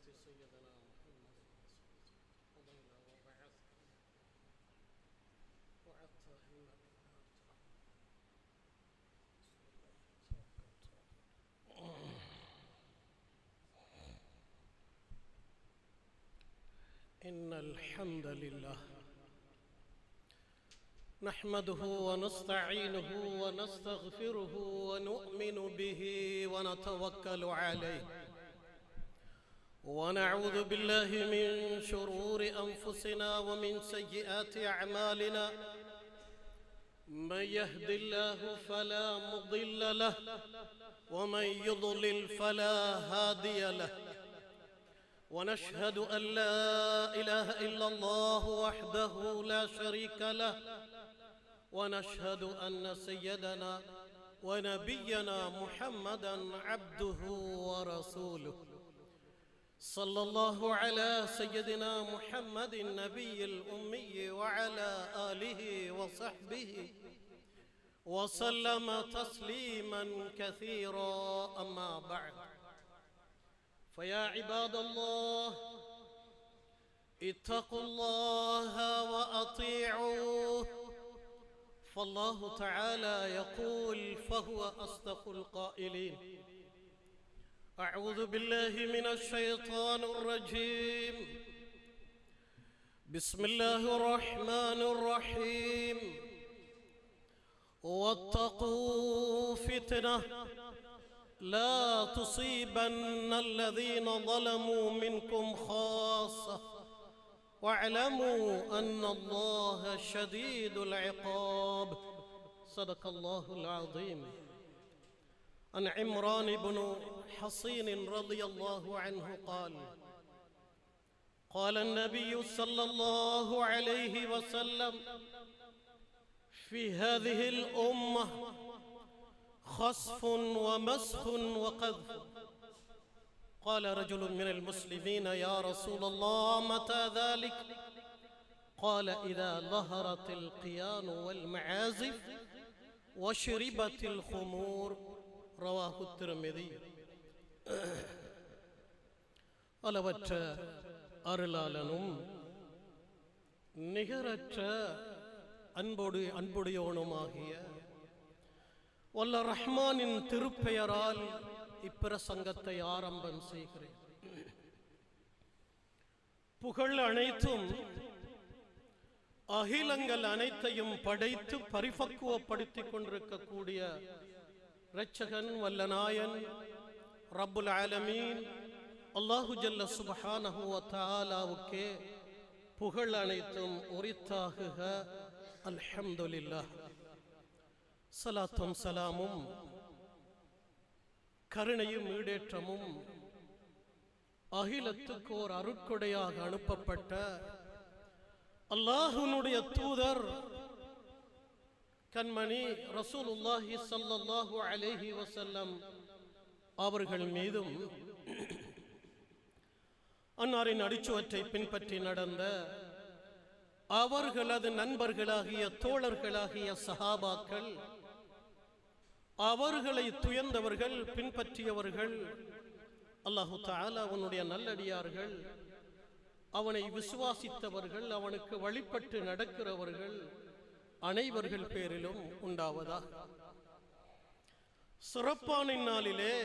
سيدنا محمد قضينا وعدت إن الحمد لله نحمده ونستعينه ونستغفره ونؤمن به ونتوكل عليه ونعوذ بالله من شرور أنفسنا ومن سيئات أعمالنا من يهد الله فلا مضل له ومن يضلل فلا هادي له ونشهد أن لا إله إلا الله وحده لا شريك له ونشهد أن سيدنا ونبينا محمدا عبده ورسوله صلى الله على سيدنا محمد النبي الأمي وعلى آله وصحبه وسلم تسليما كثيرا أما بعد فيا عباد الله اتقوا الله وأطيعوه فالله تعالى يقول فهو أصدق القائلين أعوذ بالله من الشيطان الرجيم بسم الله الرحمن الرحيم واتقوا فتنة لا تصيبن الذين ظلموا منكم خاصة واعلموا أن الله شديد العقاب صدق الله العظيم عن عمران بن حصين رضي الله عنه قال النبي صلى الله عليه وسلم في هذه الأمة خسف ومسخ وقذف قال رجل من المسلمين يا رسول الله متى ذلك قال إذا ظهرت القيان والمعازف وشربت الخمور رواه الترمذي அளவற்ற அருளாளனும் நிகரற்ற அன்புடையோனுமாகிய வல்ல ரஹ்மானின் திருப்பெயரால் இப்பிரசங்கத்தை ஆரம்பம் செய்கிறேன். புகழ் அனைத்தும் அகிலங்கள் அனைத்தையும் படைத்து பரிபக்குவப்படுத்திக் கொண்டிருக்கக்கூடிய இரட்சகன் வல்லநாயன் ரப்புல் ஆலமீன் அல்லாஹு ஜல்ல சுப்ஹானஹு வ தஆலாவுக்கே புகழ் அனைத்தும் உரித்தாகுக. அல்ஹம்துலில்லாஹ். ஸலாத்தும் ஸலாமும் கருணையும் ஈடேற்றமும் அகிலத்துக்கு ஓர் அருட்கொடையாக அனுப்பப்பட்ட அல்லாஹ்வுடைய தூதர் கண்மணி ரசூலுல்லாஹி ஸல்லல்லாஹு அலைஹி வஸல்லம் அவர்கள் மீதும் அன்னாரின் அடிச்சுவற்றை பின்பற்றி நடந்த அவர்களது நண்பர்களாகிய தோழர்களாகிய சஹாபாக்கள், அவர்களை துயர்ந்தவர்கள், பின்பற்றியவர்கள், அல்லாஹு தஆலா அவனுடைய நல்லடியார்கள், அவனை விசுவாசித்தவர்கள், அவனுக்கு வழிபட்டு நடக்கிறவர்கள் அனைவர்கள் பேரிலும் உண்டாவதா. சிறப்பான நாளிலே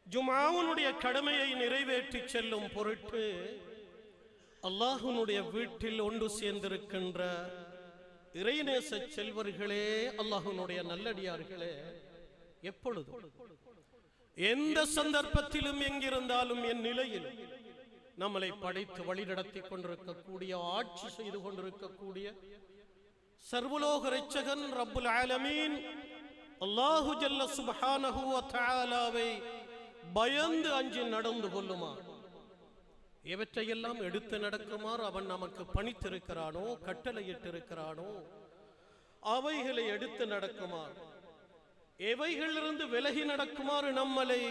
ஜும்ஆவுடைய கடமையை நிறைவேற்றி செல்லும் பொருட்டு அல்லாஹ்வுடைய வீட்டில் ஒன்று சேர்ந்திருக்கின்ற இறைநேச செல்வர்களே, அல்லாஹ்வுடைய நல்லடியார்களே, எப்பொழுதும் எந்த சந்தர்ப்பத்திலும் எங்கிருந்தாலும் என் நிலையில் நம்மளை படைத்து வழிநடத்தி கொண்டிருக்கக்கூடிய, ஆட்சி செய்து கொண்டிருக்கக்கூடிய சர்வலோக இரட்சகன் ரப்புல் ஆலமீன் அல்லாஹு ஜல்ல சுப்ஹானஹு வ தஆலாவை பயந்து அஞ்சி நடந்து கொள்ளுமாறு, எவற்றையெல்லாம் எடுத்து நடக்குமாறு அவன் நமக்கு பணித்திருக்கிறானோ, கட்டளையிட்டிருக்கிறானோ அவைகளை எடுத்து நடக்குமாறு, எவைகளிலிருந்து விலகி நடக்குமாறு நம்மளை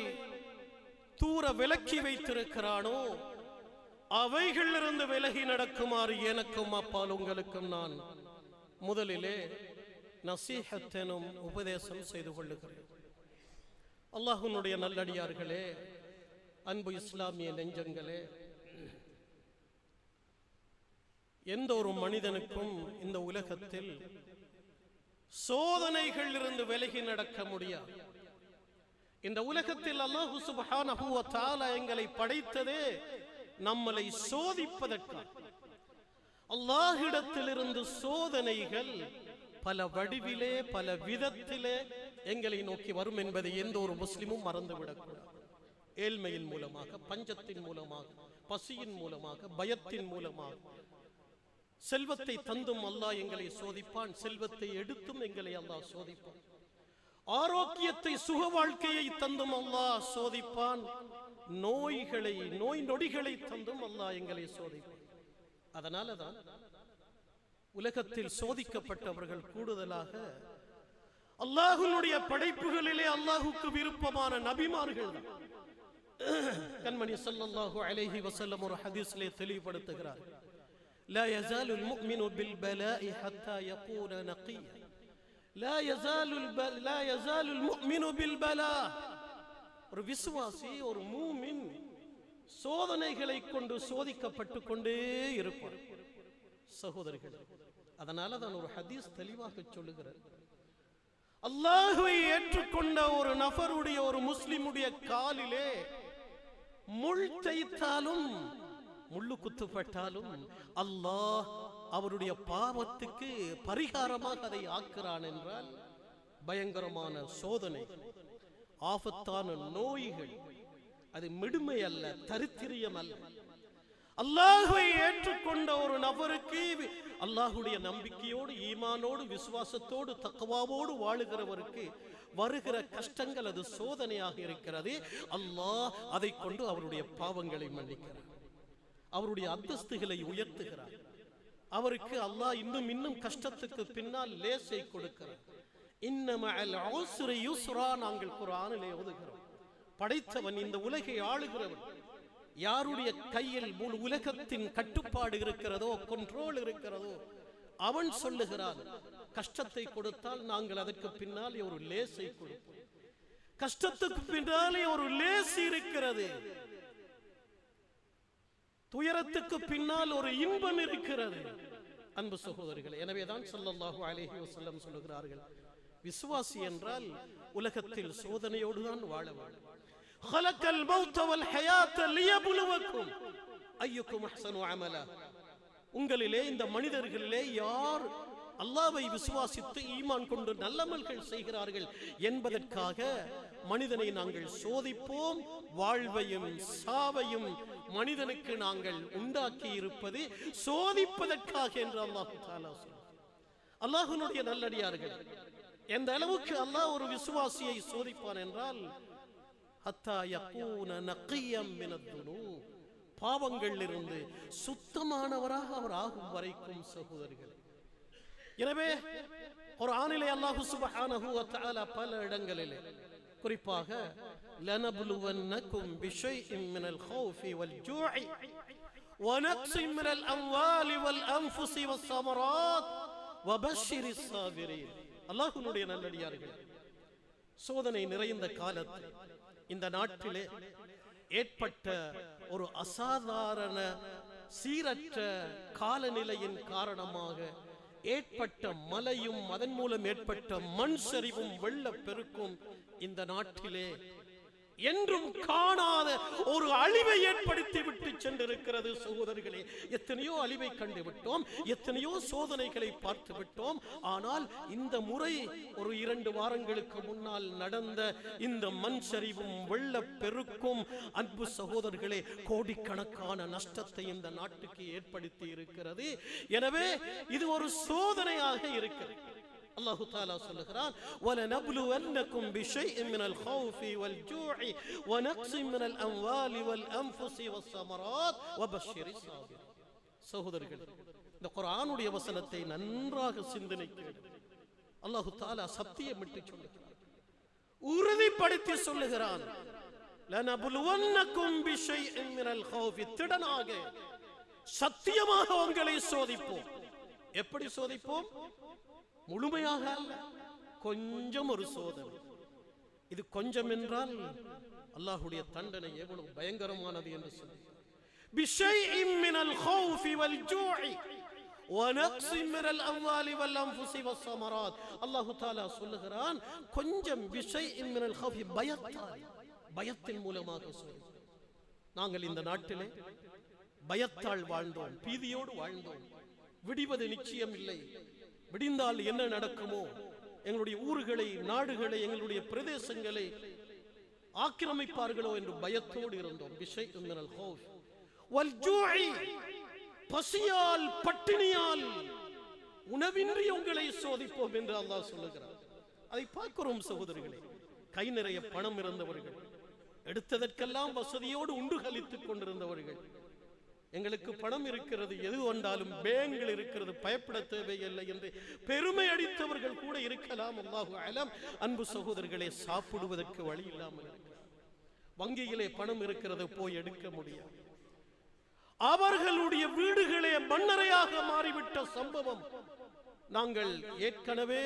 தூர விலக்கி வைத்திருக்கிறானோ அவைகளிலிருந்து விலகி நடக்குமாறு எனக்கும் அப்பால் உங்களுக்கும் நான் முதலிலே நசீஹத் எனும் உபதேசம் செய்து கொள்ளுகிறேன். அல்லாஹ்வுடைய நல்லடியார்களே, அன்பு இஸ்லாமிய நெஞ்சங்களே, எந்த ஒரு மனிதனுக்கும் இந்த உலகத்தில் சோதனைகள் இருந்து விலகி நடக்க முடியாது. இந்த உலகத்தில் அல்லாஹ் சுப்ஹானஹு வ தஆலா எங்களை படைத்ததே நம்மளை சோதிப்பதற்காக. அல்லாஹ்விடத்திலிருந்து சோதனைகள் பல வடிவிலே பல விதத்திலே எங்களை நோக்கி வரும் என்பதை எந்த ஒரு முஸ்லிமும் மறந்துவிடக்கூடாது. ஏழ்மையின் மூலமாக, பஞ்சத்தின் மூலமாக, பசியின் மூலமாக, பயத்தின் மூலமாக, செல்வத்தை தந்தும் அல்லாஹ் எங்களை சோதிப்பான், செல்வத்தை எடுத்தும் எங்களை அல்லாஹ் சோதிப்பான், ஆரோக்கியத்தை சுக வாழ்க்கையை தந்தும் அல்லாஹ் சோதிப்பான், நோய்களை நோய் நொடிகளை தந்தும் அல்லாஹ் எங்களை சோதிப்பான். அதனாலதான் உலகத்தில் சோதிக்கப்பட்டவர்கள் கூடுதலாக அல்லாஹ்வுடைய படைப்புகளிலே அல்லாஹ்வுக்கு விருப்பமான நபிமார்கள் தான். கண்மணி ஸல்லல்லாஹு அலைஹி வஸல்லம் ஒரு ஹதீஸிலே தெளிவுபடுத்துகிறார், லா யஸாலுல் முஃமினு பில் பலாஇ ஹத்தா யகூன நகியா, லா யஸாலுல் முஃமினு பில் பலா. ஒரு விசுவாசி, ஒரு மூமின் சோதனைகளை கொண்டு சோதிக்கப்பட்டு கொண்டே இருப்பார். சகோதரர்களே, அதனால தான் ஒரு ஹதீஸ் தெளிவாக சொல்லுகிறது, அல்லாஹ்வை ஏற்றுக்கொண்ட ஒரு நபருடைய, ஒரு முஸ்லிமுடைய காலிலே முள் தைத்தாலும், முள்ளு குத்துப்பட்டாலும் அல்லாஹ் அவருடைய பாவத்துக்கு பரிகாரமாக அதை ஆக்குறான் என்றால் பயங்கரமான சோதனை, ஆபத்தான நோய்கள், அது மிடுமை அல்ல, தரித்திரியம் அல்ல. அல்லாஹ்வை ஏற்றுக்கொண்ட ஒரு நபருக்கு, அல்லாஹ்வுடைய நம்பிக்கையோடு, ஈமானோடு, விசுவாசத்தோடு, தக்வாவோடு வாழுகிறவருக்கு வருகிற கஷ்டங்கள் அது சோதனையாக இருக்கிறது. அல்லாஹ் அதை கொண்டு அவருடைய பாவங்களை மன்னிக்கிறார், அவருடைய அந்தஸ்துகளை உயர்த்துகிறார். அவருக்கு அல்லாஹ் இன்னும் இன்னும் கஷ்டத்துக்கு பின்னால் லேசை கொடுக்கிறார். இன்ன மஅல் உஸ்ரி யுஸ்ரா நாங்கள் குர்ஆனிலே ஓதுகிறோம். படைத்தவன், இந்த உலகை ஆளுகிறவன், யாருடைய கையில் முழு உலகத்தின் கட்டுப்பாடு இருக்கிறதோ, கண்ட்ரோல் இருக்கிறதோ, அவன் சொல்லுகிறான், கஷ்டத்தை கொடுத்தால் நாங்கள் அதற்கு பின்னாலே ஒரு லேசை கொடுப்போம். கஷ்டத்துக்கு பின்னாலே ஒரு லேஸ் இருக்கிறது, துயரத்துக்கு பின்னால் ஒரு இன்பம் இருக்கிறது. அன்பு சகோதரர்களே, எனவேதான் ஸல்லல்லாஹு அலைஹி வஸல்லம் சொல்லுகிறார்கள், விசுவாசி என்றால் உலகத்தில் சோதனையோடு தான் வாழ வேண்டும். خلقல் மௌத வல் ஹயாத லியப்லுவக்கும் அய்யுக்கும் அஹ்ஸனு அமலா. உங்களிலே, இந்த மனிதர்களிலே யார் அல்லாஹ்வை விசுவாசித்து ஈமான் கொண்டு நல்லமல்கள் செய்கிறார்கள் என்பதற்காக மனிதனை நாங்கள் சோதிப்போம். வாழ்வையும் சாவையும் மனிதனுக்கு நாங்கள் உண்டாக்கி இருப்பது சோதிப்பதற்காக என்று அல்லாஹ் தஆலா சொல்றார். அல்லாஹ்வுடைய நல்லடியார்கள், எந்த அளவுக்கு அல்லாஹ் ஒரு விசுவாசியை சோதிப்பான் என்றால், ஹத்தா யகூன நகியம் மினத் துனூப், பாவங்களிலிருந்து சுத்தமானவராக அவர் ஆகும் வரைக்கும். சகோதரர்களே, எனவே குர்ஆனிலே அல்லாஹ் சுப்ஹானஹு வ தஆலா பல இடங்களிலே, குறிப்பாக லனப்லுவன்னகும் பிஷைஇன் மினல் கௌஃபி வல் ஜூஇ வ நக்ஸின் மினல் அம்வாலி வல் அன்ஃபுஸி வஸ் ஸமராத் வ பஷ்ஷிரிஸ் ஸாபிரீன். அல்லாஹ்வுடைய நல்லடியார்கள், சோதனை நிறைந்த காலத்தில் இந்த நாட்டிலே ஏற்பட்ட ஒரு அசாதாரண சீரற்ற காலநிலையின் காரணமாக ஏற்பட்ட மழையும், அதன் மூலம் ஏற்பட்ட மண் சரிவும், வெள்ளப் பெருக்கும் இந்த நாட்டிலே என்றும் காணாத ஒரு அழிவை ஏற்படுத்தி விட்டு சென்றிருக்கிறது. சகோதரர்களே, எத்தனையோ அழிவை கண்டு விட்டோம், எத்தனையோ சோதனைகளை பார்த்து விட்டோம். ஆனால் இந்த முறை ஒரு 2 வாரங்களுக்கு முன்னால் நடந்த இந்த மண் சரிவும் வெள்ளப் பெருக்கும், அன்பு சகோதரர்களே, கோடிக்கணக்கான நஷ்டத்தை இந்த நாட்டுக்கு ஏற்படுத்தி இருக்கிறது. எனவே இது ஒரு சோதனையாக இருக்கிறது. அல்லாஹ் தஆலா சொல்லுகிறான், وَلَنَبْلُوَنَّكُمْ بِشَيْءٍ مِنَ الْخَوْفِ وَالْجُوعِ وَنَقْصٍ مِنَ الْأَمْوَالِ وَالْأَنْفُسِ وَالثَّمَرَاتِ وَبَشِّرِ الصَّابِرِينَ. சகோதரர்களே, இந்த குர்ஆனுடைய வசனத்தை நன்றாக சிந்தனைக்கு அல்லாஹ் தஆலா சத்தியமிட்டு சொல்லுகிறான், உறுதிப்படுத்தி சொல்லுகிறான், لَنَبْلُوَنَّكُمْ بِشَيْءٍ مِنَ الْخَوْفِ, திடனாக சத்தியமாக உங்களை சோதிப்போம். எப்படி சோதிப்போம்? முழுமையாக அல்ல, கொஞ்சம் ஒரு சோதனை. இது கொஞ்சம் என்றால் அல்லாஹ்வுடைய தண்டனை எவ்வளவு பயங்கரமானது என்று சொல்லி பிஷைஇம் மினல் ஹௌஃபி வல் ஜூஇ وَنَقْصٍ مِنَ الْأَمْوَالِ وَالْأَنْفُسِ وَالثَّمَرَاتِ அல்லாஹ் தஆலா சொல்லுகிறான் கொஞ்சம் பிஷைஇம் மினல் ஹௌஃபி பயத்தின் மூலமாக சொல்லி நாங்கள் இந்த நாட்டிலே பயத்தால் வாழ்ந்தோம், பீதியோடு வாழ்ந்தோம். விடிவது நிச்சயம் இல்லை, விடிந்தால் என்ன நடக்குமோ, எங்களுடைய ஊர்களை, நாடுகளை, எங்களுடைய பிரதேசங்களை ஆக்கிரமிப்பார்களோ என்று பயத்தோடு இருந்தோம். பிஷைஇம் மினல் ஹௌஃப் வல் ஜூஇ பசியால் பட்டினியால் உணவின்றி உங்களை சோதிப்போம் என்று அல்லாஹ் சொல்லுகிறார். அதை பார்க்கிறோம் சகோதரர்களே. கை நிறைய பணம் இருந்தவர்கள், எடுத்ததற்கெல்லாம் வசதியோடு உண்டு கழித்துக் கொண்டிருந்தவர்கள், எங்களுக்கு பணம் இருக்கிறது, எது வந்தாலும் பேங்கில் இருக்கிறது, பயப்பட தேவையில்லை என்று பெருமை அடித்தவர்கள் கூட இருக்கலாம். அல்லாஹு அலம். அன்பு சகோதரர்களே, சாப்பிடுவதற்கு வழி இல்லாமல் வங்கியிலே பணம் இருக்கிறது, போய் எடுக்க முடியாது. அவர்களுடைய வீடுகளே மண்ணறையாக மாறிவிட்ட சம்பவம் நாங்கள் ஏற்கனவே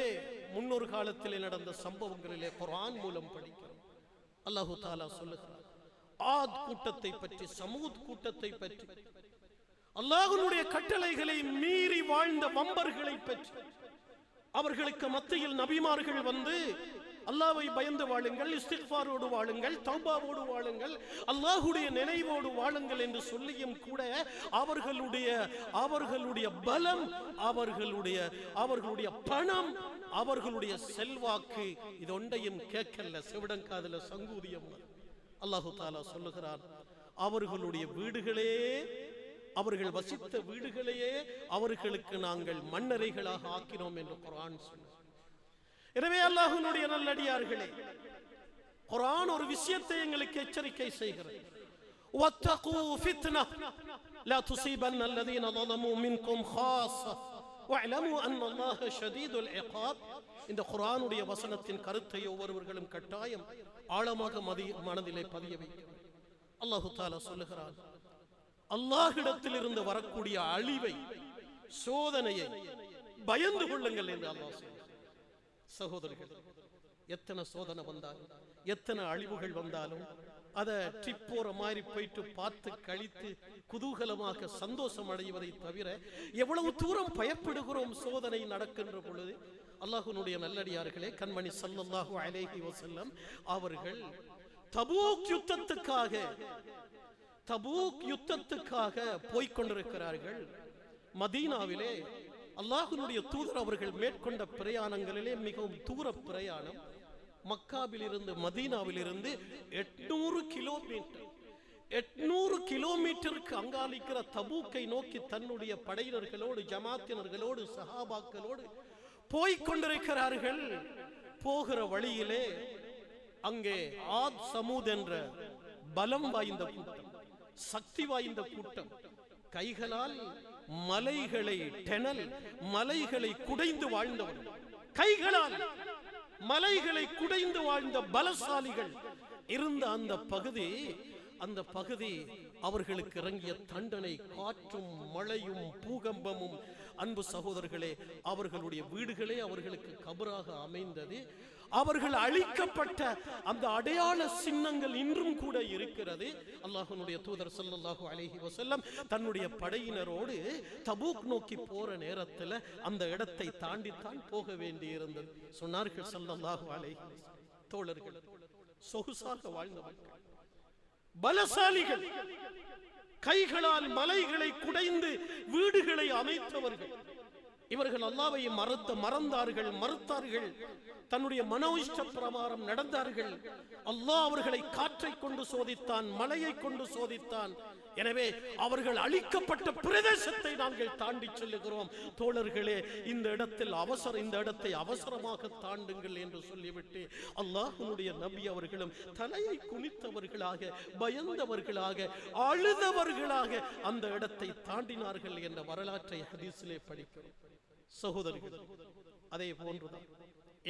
முன்னொரு காலத்திலே நடந்த சம்பவங்களிலே குர்ஆன் மூலம் படிக்கிறோம். அல்லாஹு தஆலா சொல்லுகிறார் ஆத் கூட்டத்தை பற்றி, சமூத் கூட்டத்தை பற்றி, அல்லாஹ்வுடைய கட்டளைகளை மீறி வாழ்ந்த வம்பர்களை பற்றி. அவர்களுக்கு மத்தியில் நபிமார்கள் வந்து அல்லாஹ்வை பயந்து வாழுங்கள், இஸ்திக்ஃபாரோடு வாழுங்கள், தௌபாவோடு வாழுங்கள், அல்லாஹ்வுடைய நினைவோடு வாழுங்கள் என்று சொல்லியும் கூட அவர்களுடைய பலம், அவர்களுடைய பணம், அவர்களுடைய செல்வாக்கு இதொண்டையும் கேட்கல, செவிடங்காதுல சங்கூதியம். அல்லாஹு தஆலா சொல்லுகிறார் அவர்களுடைய வீடுகளே, அவர்கள் வசித்த வீடுகளையே அவர்களுக்கு நாங்கள் மண்ணறைகளாக ஆக்கினோம் என்று குர்ஆன் சொல்லுகிறது. எனவே அல்லாஹ்வுடைய நல்லடியார்களே, குர்ஆன் ஒரு விஷயத்தை எங்களுக்கு எச்சரிக்கை செய்கிறது. வத்தகு ஃபித்னா லா துஸீபன்ன அல்லதீன ظلموا منكم خاصة واعلموا ان الله شديد العقاب. இந்த குர்ஆனுடைய வசனத்தின் கருத்தை ஒவ்வொருவர்களும் கட்டாயம் ஆழமாக மனதிலே பதிய வைக்க அல்லாஹ் தஆலா சொல்லுகிறார் அல்லாஹ்விடத்தில் இருந்து வரக்கூடிய அழிவை, சோதனையை பயந்து கொள்ளுங்கள் என்று அல்லாஹ் சொல்லுகிறார். சகோதரர்கள், எத்தனை சோதனை வந்தாலும், எத்தனை அழிவுகள் வந்தாலும் அதை ட்ரிப்போற மாதிரி போயிட்டு பார்த்து கழித்து குதூகலமாக சந்தோஷம் அடைவதை தவிர எவ்வளவு தூரம் பயப்படுகிறோம் சோதனை நடக்கின்ற பொழுது. அல்லாஹ்வுடைய நல்லடியார்களே, கண்மணி ஸல்லல்லாஹு அலைஹி வஸல்லம் அவர்கள் தபூக் யுத்தத்துக்காக போய்கொண்டிருக்கிறார்கள். மதீனாவிலே அல்லாஹ்வுடைய தூதர் அவர்கள் மேற்கொண்ட பிரயாணங்களிலே மிகவும் தூர பிரயாணம். மக்காவில் இருந்து மதீனாவில் இருந்து 800 கிலோமீட்டருக்கு அங்காலிக்கிற தபூக்கை நோக்கி தன்னுடைய படையினர்களோடு, ஜமாத்தினர்களோடு, சஹாபாக்களோடு போய்கொண்டிருக்கிறார்கள். போகிற வழியிலே அங்கே ஆத் சமூத் என்ற பலம் வாய்ந்த கூட்டம், சக்தி வாய்ந்த கூட்டம், கைகளால் மலைகளை மலைகளை குடைந்து வாழ்ந்தவர்கள், கைகளால் மலைகளை குடைந்து வாழ்ந்த பலசாலிகள் இருந்த அந்த பகுதி அவர்களுக்கு இறங்கிய தண்டனை, காற்றும் மழையும் பூகம்பமும். அன்பு சகோதரர்களே, அவர்களுடைய வீடுகளே அவர்களுக்கு கபராக அமைந்தது. அவர்கள் அழிக்கப்பட்ட அந்த அடையாள சின்னங்கள் இன்றும் கூட இருக்கிறது. அல்லாஹ்வுடைய தூதர் ஸல்லல்லாஹு அலைஹி வஸல்லம் தன்னுடைய படையினரோடு தபூக் நோக்கி போற நேரத்தில் அந்த இடத்தை தாண்டித்தான் போக வேண்டி இருந்தது. சொன்னார்கள் ஸல்லல்லாஹு அலைஹி வஸல்லம், தோழர்கள், சொகுசாக வாழ்ந்தவர்கள், பலசாலிகள், கைகளால் மலைகளை குடைந்து வீடுகளை அமைத்தவர்கள், இவர்கள் அல்லாஹ்வை மறுத்தார்கள், தன்னுடைய மனோயிஷ்ட பிரகாரம் நடந்தார்கள். அல்லாஹ் அவர்களை காற்றை கொண்டு சோதித்தான், மலையை கொண்டு சோதித்தான். எனவே அவர்கள் அழிக்கப்பட்ட பிரதேசத்தை நாங்கள் தாண்டி செல்லுகிறோம். தோழர்களே, இந்த இடத்தை அவசரமாக தாண்டுங்கள் என்று சொல்லிவிட்டு அல்லாஹ்வுடைய நபி அவர்களும் தலையை குனித்தவர்களாக, பயந்தவர்களாக, அழுதவர்களாக அந்த இடத்தை தாண்டினார்கள் என்ற வரலாற்றை ஹதீஸிலே படிக்கிறோம். சகோதரர்கள், அதே போன்றுதான்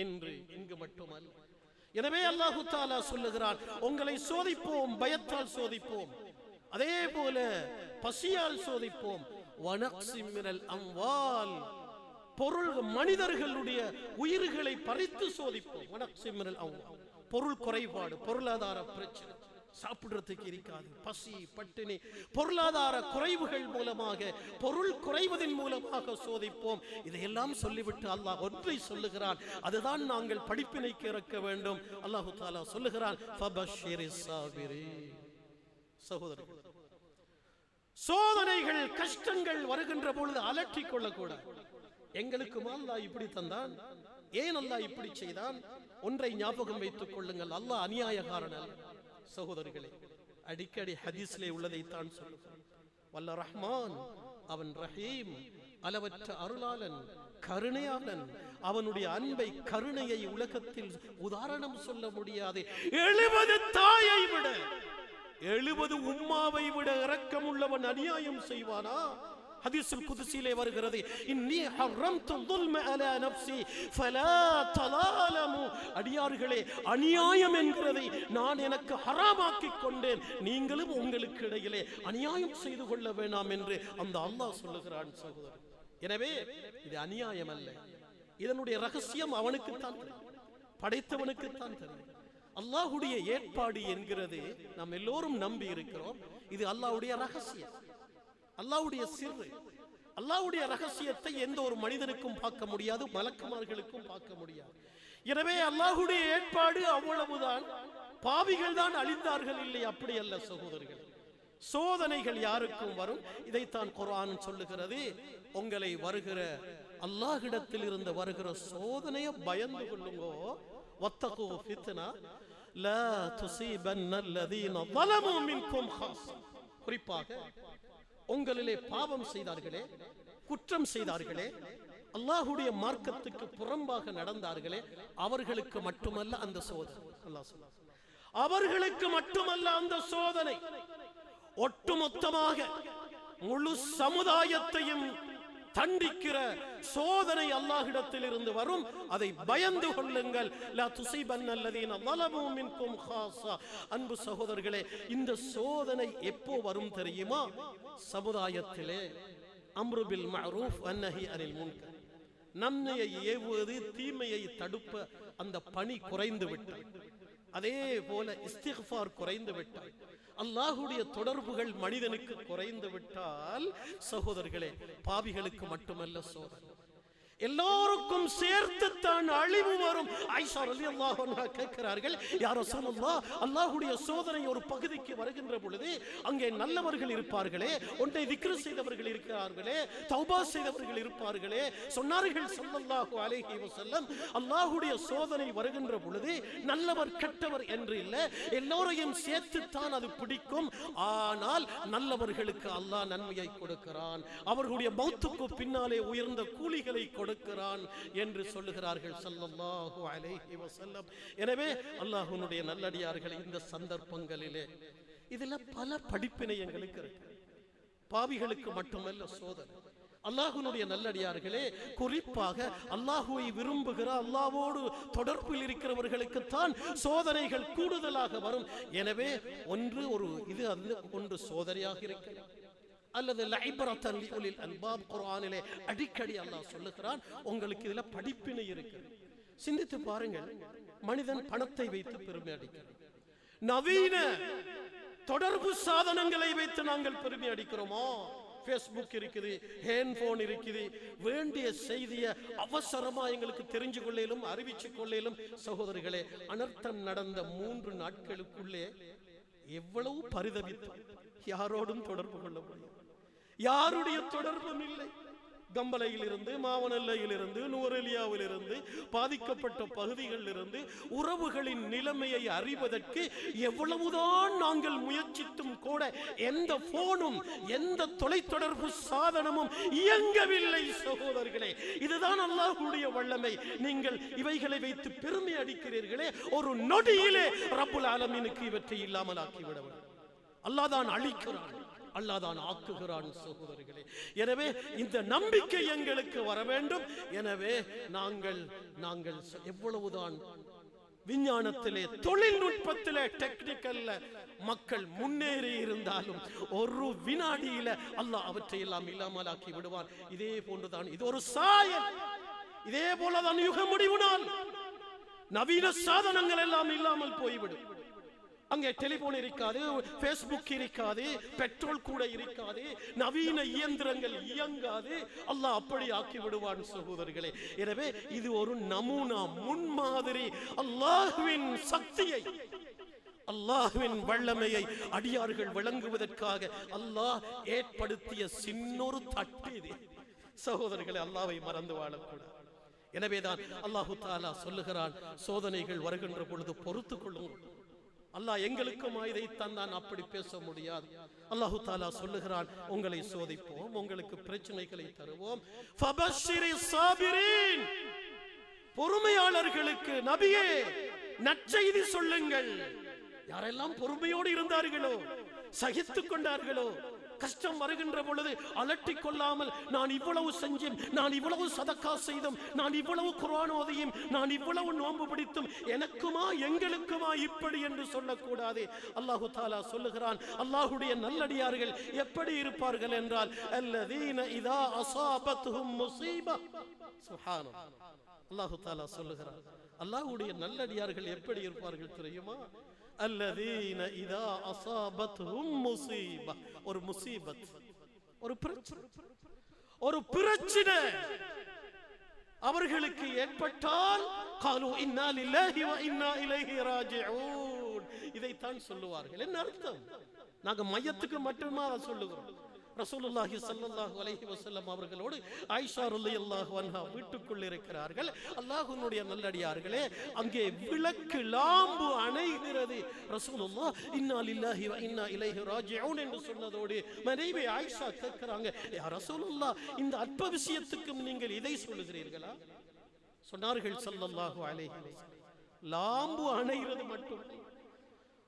என்று இங்கு மட்டுமல்ல. எனவே அல்லாஹ் தஆலா சொல்லுகிறான், உங்களை சோதிப்போம், பயத்தால் சோதிப்போம், அதே போல பசியால் சோதிப்போம், வனக்ஸிம் மினல் அம்வால், மனிதர்களுடைய உயிர்களை பறித்து சோதிப்போம். வனக்ஸிம் மினல் அம்வால், பொருள் குறைபாடு, பொருளாதார பிரச்சனை, சாப்பிடுறதுக்கு இருக்காது. பசி, பட்டினி, பொருளாதார குறைவுகள் மூலமாக, பொருள் குறைவதன் மூலமாக சோதிப்போம். இதையெல்லாம் சொல்லிவிட்டு அல்லாஹ் ஒன்றை சொல்லுகிறான், அதுதான் நாங்கள் படிப்பினைக்கு இறக்க வேண்டும். அல்லாஹு தஆலா சொல்லுகிறான், ஃபபஷ்ஷிரிஸ் சாபிரீன். சகோதரர்கள், சோதனைகள் கஷ்டங்கள் வருகின்ற பொழுது அலற்றிக் கொள்ளக்கூடாது. எங்களுக்கு அல்லாஹ் இப்படி தந்தான், ஏன் அல்லாஹ் இப்படி செய்தான்? ஒன்றை ஞாபகம் வைத்துக் கொள்ளுங்கள், அல்லாஹ் அநியாயக்காரன் அல்ல. சகோதரர்களே, அடிக்கடி ஹதீஸ்லே உள்ளதைத்தான் சொல்லுவான், வல்ல ரஹ்மான் அவன் ரஹீம், அளவற்ற அருளாளன், கருணையாளன். அவனுடைய அன்பை, கருணையை உலகத்தில் உதாரணம் சொல்ல முடியாது. 70 தாயை விட, 70 உம்மாவை விட இரக்கம் உள்ளவன் அநியாயம் செய்வானா? ஹதீஸுல் குத்ஸிலே வருகிறது, இன்னி ஹர்ரம்து ظுல்ம அலா நஃப்ஸி ஃபலா தலாலமு. அடியார்களே, அநியாயம் என்கிறதை நான் எனக்கு ஹராமாக்கிக் கொண்டேன், நீங்களும் உங்களுக்கு இடையிலே அநியாயம் செய்து கொள்ள வேண்டாம் என்று அந்த அல்லாஹ் சொல்லுகிறான். சகோதரர், எனவே இது அநியாயம் அல்ல. இதனுடைய ரகசியம் அவனுக்குத்தான் தெரியும், படைத்தவனுக்குத்தான் தெரியும். அல்லாஹ்வுடைய ஏற்பாடு என்கிறது நாம் எல்லோரும் நம்பி இருக்கிறோம். இது அல்லாஹ்வுடைய ரகசியம், அல்லாஹ்வுடைய சிறு. அல்லாஹ்வுடைய ரகசியத்தை எந்த ஒரு மனிதனுக்கும் பார்க்க முடியாது, மலக்குமார்களுக்கும் பார்க்க முடியாது. எனவே அல்லாஹ்வுடைய ஏற்பாடு அவ்வளவுதான். பாவிகள் தான் அழிந்தார்கள், இல்லை, அப்படி அல்ல சகோதரர்கள். சோதனைகள் யாருக்கும் வரும். இதைத்தான் குர்ஆன் சொல்லுகிறது, உங்களை வருகிற அல்லாஹ்விடத்தில் இருந்து வருகிற சோதனையை பயந்து கொள்ளுங்கோ. வத்தகு ஃபித்னா லா துஸீபன்ன அல்லதீன ظلموا منكم خاصة. குறிப்பாக உங்களிலே பாவம் செய்தார்களே, குற்றம் செய்தார்களே, அல்லாஹ்வுடைய மார்க்கத்துக்கு புறம்பாக நடந்தார்களே, அவர்களுக்கு மட்டுமல்ல அந்த சோதனை. அல்லாஹ் சொல்றார், அவர்களுக்கு மட்டுமல்ல அந்த சோதனை, ஒட்டுமொத்தமாக முழு சமுதாயத்தையும் தண்டிக்கிற சோதனை அல்லாஹ்விடத்தில் இருந்து வரும். அதை பயந்து கொள்ளுங்கள். லா துஸீபன்ன அல்லதீன ظلموا منكم خاصة. அன்பு சகோதரர்களே, இந்த சோதனை எப்போ வரும் தெரியுமா? சமுதாயத்திலே அம்ரு பில் மஅரூஃப் வன்னஹி அனில் முன்கர், நன்மையை ஏவுவது, தீமையை தடுப்ப அந்த பணி குறைந்து விட்டது. அதே போல இஸ்திக்ஃபார் குறைந்து விட்டால், அல்லாஹ்வுடைய தொடர்புகள் மனிதனுக்கு குறைந்து விட்டால், சகோதரர்களே, பாவிகளுக்கு மட்டுமல்ல சோதனை, எல்லோருக்கும் சேர்த்து தான் அழிவு வரும். ஆயிஷா ரலியல்லாஹு அன்ஹா கேட்கிறார்கள், யா ரசூலல்லாஹ், அல்லாஹ்வுடைய சோதனை ஒரு பகுதிக்கு வருகின்ற பொழுது அங்கே நல்லவர்கள் இருப்பார்களே, ஒன்றை திக்ர் செய்தவர்கள் இருக்கிறார்களே, தௌபா செய்தவர்கள் இருப்பார்களே. சொன்னார்கள் ஸல்லல்லாஹு அலைஹி வஸல்லம், அல்லாஹ்வுடைய சோதனை வருகின்ற பொழுது நல்லவர் கெட்டவர் என்று இல்லை, எல்லோரையும் சேர்த்து தான் அது பிடிக்கும். ஆனால் நல்லவர்களுக்கு அல்லாஹ் நன்மையை கொடுக்கிறான், அவர்களுடைய மௌத்துக்கு பின்னாலே உயர்ந்த கூலிகளை கொடுக்கிறான் என்று சொல்லுகிறார்கள் ஸல்லல்லாஹு அலைஹி வஸல்லம். எனவே அல்லாஹ்வுடைய நல்லடியார்கள், இந்த சந்தர்ப்பங்களிலே இதுல பல படிப்பினை எங்களுக்கு இருக்கு. பாவிகளுக்கு மட்டுமல்ல சோதனை. அல்லாஹ்வுடைய நல்லடியார்களே, குறிப்பாக அல்லாஹ்வை விரும்புகிற, அல்லாஹ்வோடு தொடர்பில் இருக்கிறவர்களுக்கு தான் சோதனைகள் கூடுதலாக வரும். எனவே ஒன்று சோதனையாக இருக்கிறது, அல்லது லைப்ரத்தன் லிஉலில் அல்பாப். குர்ஆனிலே அடிக்கடி அல்லாஹ் சொல்லுகிறான், உங்களுக்கு இதுல படிப்பினை இருக்கு. சிந்தித்து பாருங்கள், மனிதன் பணத்தை வைத்து பெருமை அடிக்கிறான், நவீன தொடர்பு சாதனங்களை வைத்து நாங்கள் பெருமை அடிக்கிறோமோ? ஃபேஸ்புக் இருக்குது, ஹேண்ட்போன் இருக்குது, வேண்டிய செய்தியை அவசரமா எங்களுக்கு தெரிஞ்சு கொள்ளையிலும் அறிவிச்சு கொள்ளையிலும். சகோதரர்களே, அனர்த்தம் நடந்த 3 நாட்களுக்குள்ளே எவ்வளவு பரிதவித்தோம். யாரோடும் தொடர்பு கொள்ள முடியும்? யாருடைய தொடர்பும் இல்லை. கம்பளையில் இருந்து, மாவனல்லையில் இருந்து, நூரெலியாவில் இருந்து, பாதிக்கப்பட்ட பகுதிகளில் இருந்து உறவுகளின் நிலைமையை அறிவதற்கு எவ்வளவுதான் நாங்கள் முயற்சித்தும் கூட எந்த போனும், எந்த தொலைத்தொடர்பு சாதனமும் இயங்கவில்லை. சகோதரர்களே, இதுதான் அல்லாஹ்வுடைய வல்லமை. நீங்கள் இவைகளை வைத்து பெருமை அடிக்கிறீர்களே, ஒரு நொடியிலே ரப்புல் ஆலமீனுக்கு இவற்றை இல்லாமல் ஆக்கிவிட வேண்டும். அல்லாஹ் தான் அழிக்கிறான், அல்லாஹ் தான் ஆக்குகிறான். சகோதரர்களே, எனவே இந்த நம்பிக்கை எங்களுக்கு வர வேண்டும். எனவே நாங்கள் எவ்வளவுதான் விஞ்ஞானத்திலே, தொழில்நுட்பத்திலே, டெக்னிக்கல்ல மக்கள் முன்னேறி இருந்தாலும் ஒரு வினாடியில அல்லாஹ் அவற்றை எல்லாம் இல்லாமலாக்கி விடுவான். இதே போன்றுதான் இது ஒரு சாயம். இதே போலதான் யுக முடிவு நாள் நவீன சாதனங்கள் எல்லாம் இல்லாமல் போய்விடும். அங்கே டெலிபோன் இருக்காது, பேஸ்புக் இருக்காது, பெட்ரோல் கூட இருக்காது, நவீன இயந்திரங்கள் இயங்காது. அல்லாஹ் அப்படி ஆக்கி விடுவான் சகோதரர்களே. எனவே இது ஒரு நமூனா, முன்மாதிரி. அல்லாஹ்வின் சக்தியை, அல்லாஹ்வின் வல்லமையை அடியார்கள் விளங்குவதற்காக அல்லாஹ் ஏற்படுத்திய சின்னொரு தட்டு இது சகோதரர்களே. அல்லாஹ்வை மறந்து வாழக்கூடாது. எனவேதான் அல்லாஹு தஆலா சொல்லுகிறான், சோதனைகள் வருகின்ற பொழுது பொறுத்துக் கொள்ளுங்கள். அல்லாஹ் எங்களுக்கும் இதை தந்தான், அப்படி பேச முடியாது. அல்லாஹு தஆலா சொல்லுகிறான், உங்களை சோதிப்போம், உங்களுக்கு பிரச்சனைகளை தருவோம். ஃபபஷ்ஷிரிஸ் சாபிரீன், பொறுமையாளர்களுக்கு நபியே நற்செய்தி சொல்லுங்கள். யாரெல்லாம் பொறுமையோடு இருந்தார்களோ, சகித்துக் கொண்டார்களோ, கஷ்டம் வருகின்ற பொழுது அலட்டிக் கொள்ளாமல், நான் இவ்வளவு செஞ்சேன், நான் இவ்வளவு சதக்கா செய்தும், நான் இவ்வளவு குர்ஆன் ஓதியும், நான் இவ்வளவு நோன்பு பிடித்தும், எனக்குமா எங்களுக்குமா இப்படி என்று சொல்லக்கூடாது. அல்லாஹு தஆலா சொல்லுகிறான், அல்லாஹ்வுடைய நல்லடியார்கள் எப்படி இருப்பார்கள் என்றால், அல்லதீன இதா அஸாபத்துஹும் முஸீபா. சுப்ஹானல்லாஹ். அல்லாஹு தஆலா சொல்லுகிறான், அல்லாஹ்வுடைய நல்லடியார்கள் எப்படி இருப்பார்கள் தெரியுமா? அல்லதீன இதா அஸாபத்துஹும் முஸீபா. ஒரு முசீபத், ஒரு பிரச்சனை அவர்களுக்கு ஏற்பட்டால் காலு இன்னா லில்லாஹி வ இன்னா இலைஹி ராஜிஊன். இதைத்தான் சொல்லுவார்கள். என்ன அர்த்தம்? நாங்க மையத்துக்கு மட்டுமா சொல்லுகிறோம். ரசூலுல்லாஹி ஸல்லல்லாஹு அலைஹி வஸல்லம் அவர்களோடு ஆயிஷா ரலியல்லாஹு அன்ஹா வீட்டுக்குள் இருக்கிறார்கள். அல்லாஹ்வுடைய நல்லடியார்களே, அங்கே விளக்கு லாம்பு அணைகிறது. ரசூலுல்லாஹ் இன்னா லில்லாஹி வ இன்னா இலைஹி ராஜிஊன் என்று சொன்னதோடு மனைவி ஆயிஷா கேட்கிறாங்க, யா ரசூலுல்லாஹ், இந்த அற்ப விஷயத்துக்கும் நீங்கள் இதை சொல்லுகிறீர்களா? சொன்னார்கள் ஸல்லல்லாஹு அலைஹி வஸல்லம், லாம்பு அணைகிறது மட்டும்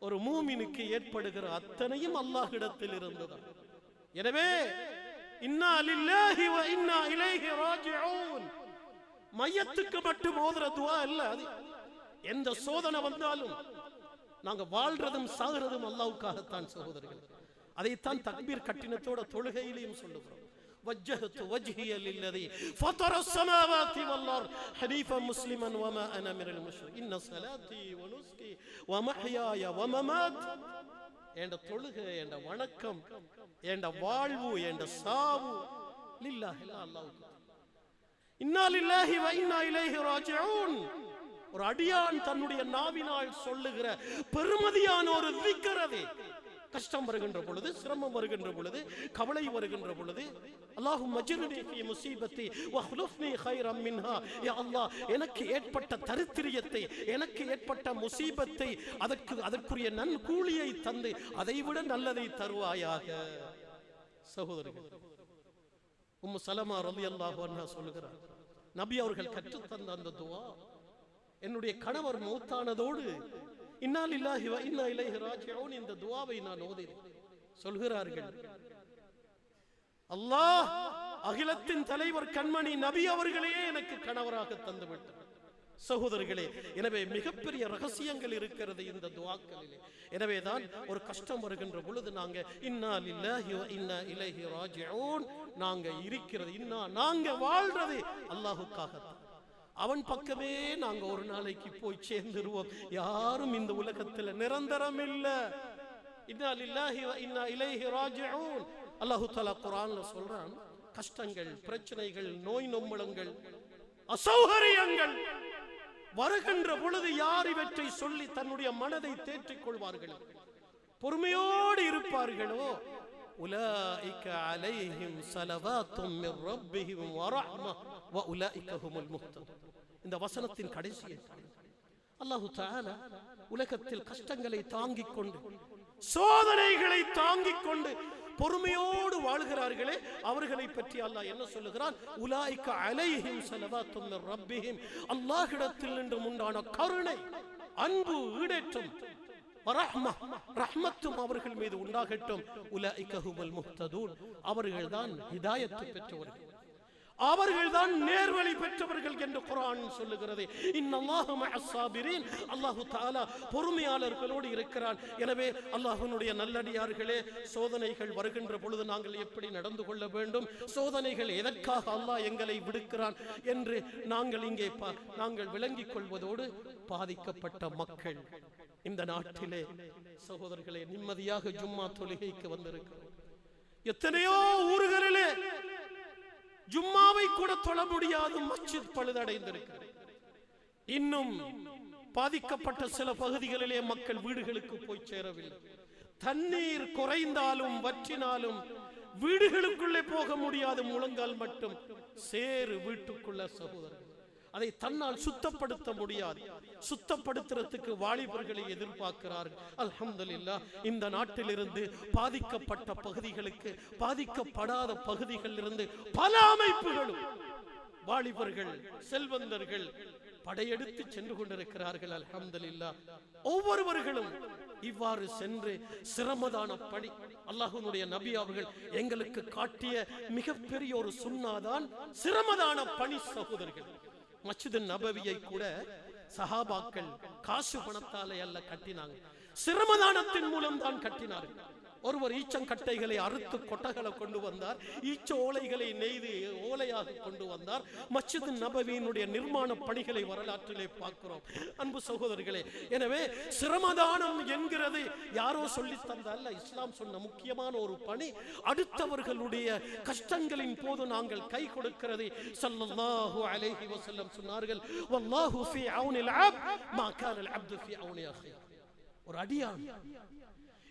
ஒரு மூமினுக்கு ஏற்படுகிற அத்தனையும் அல்லாஹ்விடத்தில் இருந்துதான். எனவே இன்னா லில்லாஹி வ இன்னா இலைஹி ராஜிஊன் மையத்துக்கு மட்டும் ஓதுற துஆ இல்ல அது. எந்த சோதனை வந்தாலும் நாங்க வாழ்றதும் சாகிறதும் அல்லாஹ்வுக்காகத்தான் சகோதரர்களே. அதைத்தான் தக்பீர் கட்டினத்தோட தொழுகையிலையும் சொல்லுகிறோம். وجهت وجهي للذي فطر السماوات والارض حنيفا مسلما وما انا من المشركين ان صلاتي ونسكي ومحياي ومماتي. என்ற தொழுகை, என்ற வணக்கம், என்ற வாழ்வு, என்ற சாவு லில்லாஹி அல்லாஹ்வுக்கு. இன்னா லில்லாஹி வ இன்னா இலைஹி ராஜிஊன். ஒரு அடியான் தன்னுடைய நாவினால் சொல்லுகிற பெருமதியான ஒரு திக்ர் அது. கஷ்டம் வருகின்ற பொழுது, சிரமம் வருகின்ற பொழுது, கவலை வருகின்ற பொழுது, அல்லாஹும்ம அஜ்ரினி ஃபீ முஸீபத்தி வ ഖുலுஃப்னி ഖൈറன் மின்ஹா. யா அல்லாஹ், எனக்கு ஏற்பட்ட தரித்திரியத்தை, எனக்கு ஏற்பட்ட முசீபத்தை, அதற்குரிய நன்கூலியை தந்து அதைவிட நல்லதை தருவாயாக. சகோதரர்கள், உம்மு சலமா ரலியல்லாஹு அன்ஹா சொல்லுகிறார், நபி அவர்கள் கற்றுத் தந்த அந்த துஆ, என்னுடைய கணவர் மௌத்தானதோடு இன்னா லில்லாஹி வ இன்னா இலைஹி ராஜிஊன் இந்த துஆவை நான் ஓதினேன். சொல்கிறார்கள், அல்லாஹ் அகிலத்தின் தலைவர் கண்மணி நபி அவர்களையே எனக்கு கணவராக தந்து விட்டார். சகோதரர்களே, எனவே மிகப்பெரிய ரகசியங்கள் இருக்கிறது இந்த துஆக்களிலே. எனவேதான் ஒரு கஷ்டம் வருகின்ற பொழுது நாங்க இன்னா லில்லாஹி வ இன்னா இலைஹி ராஜிஊன் நாங்க இருக்கிறது, நாங்க வாழ்றது அல்லாஹ்வுக்காக. அவன் பக்கமே நாங்க ஒரு நாளைக்கு போய் சேர்ந்துருவோம். யாரும் இந்த உலகத்தில் நிரந்தரம் இல்ல. இன்னா லில்லாஹி வ இன்னா இலைஹி ராஜிஊன். அல்லாஹ் தஆலா குர்ஆன்ல சொல்றான், கஷ்டங்கள், பிரச்சனைகள், நோய் நொம்பலங்கள், அசௌகரியங்கள் வருகின்ற பொழுது யார் இவற்றை சொல்லி தன்னுடைய மனதை தேற்றிக் கொள்வார்கள், பொறுமையோடு இருப்பார்களோ, உலாயிக அலைஹிம் ஸலவாத்தும் மிர் ரப்பிஹிம் வ ரஹ்மஹ் வ உலாயிக ஹுமுல் முஹ்ததூன். இந்த வசனத்தின் கடைசியில் அல்லாஹ் தஆலா உலகத்தில் கஷ்டங்களை தாங்கிக் கொண்டு, சோதனைகளை தாங்கிக் கொண்டு பொறுமையோடு வாழ்கிறார்களே, அவர்களை பற்றி அல்லாஹ் என்ன சொல்லுகிறான்? உலாயிக அலைஹிம் ஸலவாத்தும் மிர் ரப்பிஹிம். அல்லாஹ்விடத்தில் நின்று உண்டான கருணை, அன்பு, ஈடேற்றம், ரஹ்மத்தும் அவர்கள் மீது உண்டாகட்டும். உலாயிக ஹுமுல் முஹ்ததூன். அவர்கள்தான் ஹிதாயத் பெற்றவர்கள், அவர்கள்தான் நேர்வழி பெற்றவர்கள் என்று குர்ஆன் சொல்லுகிறது. இன்னல்லாஹு மஅஸ் ஸாபிரீன். அல்லாஹ் தஆலா பொறுமையாளர்களோடு இருக்கிறான். எனவே அல்லாஹ்வுடைய நல்லடியார்களே, சோதனைகள் வருகின்ற பொழுது நாங்கள் எப்படி நடந்து கொள்ள வேண்டும், சோதனைகள் எதற்காக அல்லாஹ் எங்களை விடுக்கிறான் என்று நாங்கள் இங்கே நாங்கள் விளங்கிக் கொள்வதோடு, பாதிக்கப்பட்ட மக்கள், இந்த நாட்டிலே சகோதரர்களே நிம்மதியாக ஜும்மா தொழுகைக்கு வந்திருக்கிறோம். எத்தனையோ ஊர்களிலே ஜும்மாவை கூட தொழ முடியாது, மஸ்ஜித் பழுதடைந்திருக்கிறது. இன்னும் பாதிக்கப்பட்ட சில பகுதிகளிலே மக்கள் வீடுகளுக்கு போய் சேரவில்லை. தண்ணீர் குறைந்தாலும் வற்றினாலும் வீடுகளுக்குள்ளே போக முடியாது, முழங்கால் மட்டும் சேரு வீட்டுக்குள்ள சகோதரர்கள். அதை தன்னால் சுத்தப்படுத்த முடியாது. சுத்தப்படுத்துறதுக்கு வாலிபர்களை எதிர்பார்க்கிறார்கள். அல்ஹம்துலில்லாஹ், இந்த நாட்டிலிருந்து பாதிக்கப்பட்ட பகுதிகளுக்கு, பாதிக்கப்படாத பகுதிகளில் இருந்து பல அமைப்புகளும் வாலிபர்கள், செல்வந்தர்கள் படையெடுத்து சென்று கொண்டிருக்கிறார்கள். அல்ஹம்துலில்லாஹ், ஒவ்வொருவர்களும் இவ்வாறு சென்று சிரமதான பணி, அல்லாஹ்வுடைய நபி அவர்கள் எங்களுக்கு காட்டிய மிகப்பெரிய ஒரு சுன்னாதான் சிரமதான பணி சகோதரர்கள். மஸ்ஜித் நபவியை கூட சஹாபாக்கள் காசு பணத்தாலே அல்ல கட்டினாங்க, சிரமதானத்தின் மூலம் தான் கட்டினார்கள். ஒருவர் ஈச்சங்கட்டைகளை அறுத்து கொட்டகளை கொண்டு வந்தார், ஈச்ச ஓலைகளை நெய்து ஓலையாக கொண்டு வந்தார். மஸ்ஜித் நபவியினுடைய நிர்மாண பணிகளை வரலாற்றிலே பார்க்கிறோம். அன்பு சகோதரர்களே, எனவே சிரமதானம் என்கிறது யாரோ சொல்லி தந்தல்ல, இஸ்லாம் சொன்ன முக்கியமான ஒரு பணி. அடுத்தவர்களுடைய கஷ்டங்களின் போது நாங்கள் கை கொடுக்கிறது. ஸல்லல்லாஹு அலைஹி வஸல்லம் சொன்னார்கள், வல்லாஹு ஃபீ அவுனில் அப்த் மா கானல் அப்து ஃபீ அவுனி அஹி. ஒரு அடியான்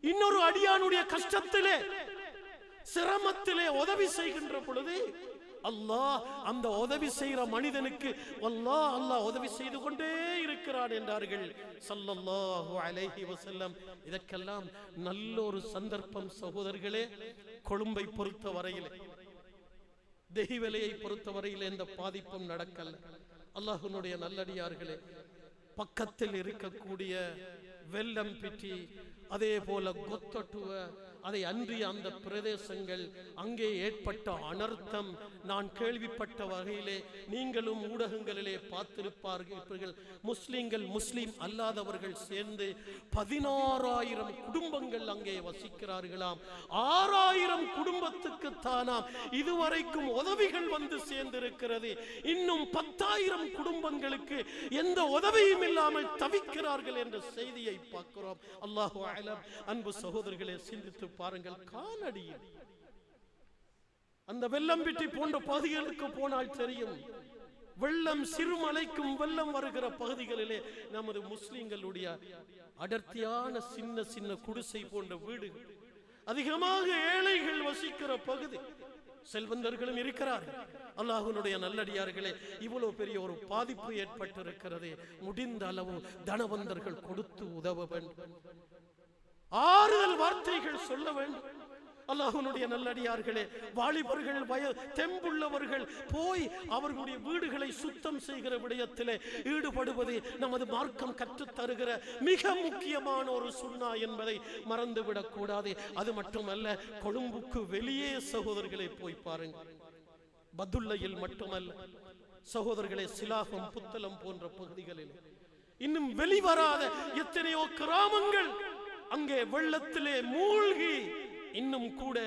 இன்னொரு அடியானுடைய கஷ்டத்திலே, சிரமத்திலே உதவி செய்கின்ற பொழுது அல்லாஹ் அந்த உதவி செய்கிற மனிதனுக்கு அல்லாஹ் உதவி செய்து கொண்டே இருக்கிறான் என்றார்கள் ஸல்லல்லாஹு அலைஹி வஸல்லம். இதற்கெல்லாம் நல்ல ஒரு சந்தர்ப்பம் சகோதரர்களே. கொழும்பை பொறுத்த வரையிலே, தெஹிவலையை பொறுத்த வரையிலே எந்த பாதிப்பும் நடக்கல. அல்லாஹ்வுடைய நல்லடியார்களே, பக்கத்தில் இருக்கக்கூடிய வெள்ளம் பிட்டி, அதே போல கொத்தட்டுவ, அதை அன்றிய அந்த பிரதேசங்கள், அங்கே ஏற்பட்ட அனர்த்தம் நான் கேள்விப்பட்ட வகையிலே நீங்களும் ஊடகங்களிலே பார்த்திருப்பார்கள். முஸ்லிம்கள், முஸ்லிம் அல்லாதவர்கள் சேர்ந்து 16,000 குடும்பங்கள் அங்கே வசிக்கிறார்களாம். 6,000 குடும்பத்துக்கு தானாம் இதுவரைக்கும் உதவிகள் வந்து சேர்ந்திருக்கிறது. இன்னும் 10,000 குடும்பங்களுக்கு எந்த உதவியும் இல்லாமல் தவிக்கிறார்கள் என்ற செய்தியை பார்க்கிறோம். அல்லாஹு அலம். அன்பு சகோதரர்களே, சிந்தித்து பாருங்கள். காலடியில் அந்த வெள்ளம்பிட்டி போன்ற பகுதிகளுக்கு போனால் தெரியும். வெள்ளம் சிறுமலைக்கும் வெள்ளம் வருகிற பகுதிகளிலே நமது முஸ்லிம்களுடைய அடர்த்தியான சின்ன சின்ன குடிசை போன்ற வீடுகள், அதிகமாக ஏழைகள் வசிக்கிற பகுதி. செல்வந்தர்களும் இருக்கிறார்கள். அல்லாஹ்வுடைய நல்லடியார்களே, இவ்வளவு பெரிய ஒரு பாதிப்பு ஏற்பட்டிருக்கிறது. முடிந்த அளவு தனவந்தர்கள் கொடுத்து உதவ வேண்டும், ஆறுதல் வார்த்தைகள் சொல்ல வேண்டும். அல்லாஹ்வுடைய நல்லடியார்களே, வாலிபர்கள், தெம்புள்ளவர்கள் போய் அவர்களுடைய வீடுகளை சுத்தம் செய்கிற விடயத்திலே ஈடுபடுவது நமது மார்க்கம் கற்றுத் தருகிற மிக முக்கியமான ஒரு சுன்னா என்பதை மறந்துவிடக் கூடாது. அது மட்டுமல்ல, கொழும்புக்கு வெளியே சகோதரர்களை போய் பாருங்கள். பதுல்லையில் மட்டுமல்ல சகோதரர்களே, சிலாகம், புத்தளம் போன்ற பகுதிகளில் இன்னும் வெளிவராத எத்தனையோ கிராமங்கள் அங்கே வெள்ளத்திலே மூழ்கி இன்னும் கூட